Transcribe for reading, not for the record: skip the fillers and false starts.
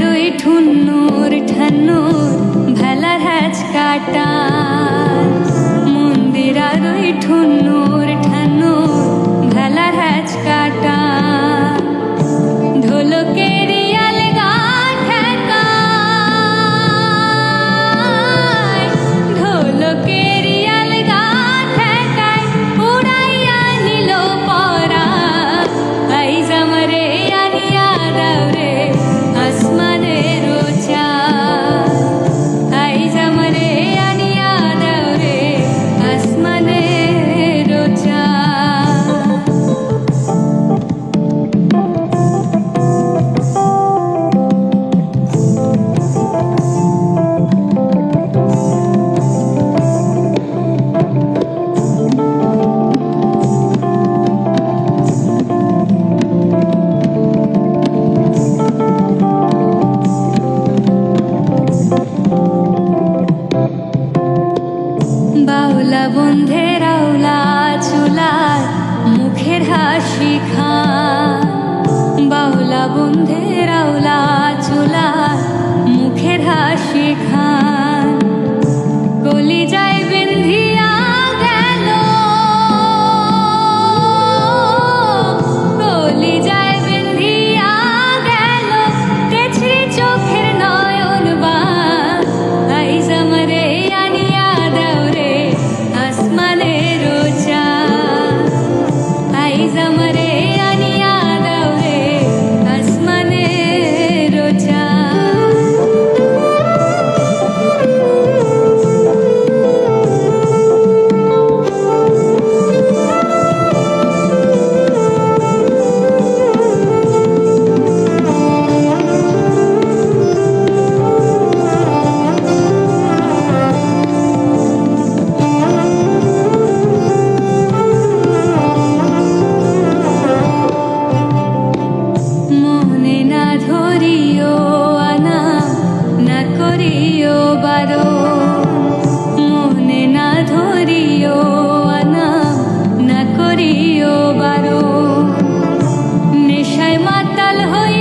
ওই ঠুন্নুর ঠান্নুর ভেলার হ্যাচ কাটা মন্দিরার ওই ঠুন্নুর ঠান্নুর ভেলার হ্যাচ কাটা ঢোলকের আলগা ঠেকায় ঢোলকের আলগা ঠেকায় উড়াইয়া নিল পরা আই জামরে আনিয়া দাও রে আসমানের রোচা আই জামরে আনিয়া দাও রে আসমানের রোচা বাউলা বন্ধের আউলা চুলার মুখের হাসি খান বাউলা বন্ধের আউলা চুলার মুখের হাসি খান কলিজায় বিন্ধিয়া গেল কলিজায় বিন্ধিয়া গেল তেছরি চোখের নয়ন বান আই জামরে আনিয়া দাও রে আসমানের রোচা আই জামরে আনিয়া দাও রে আসমানের রোচা মনে না ধরিও আনা না করিও বারো মনে না ধরিও আনা না করিও বারো নেশায় মাতাল হই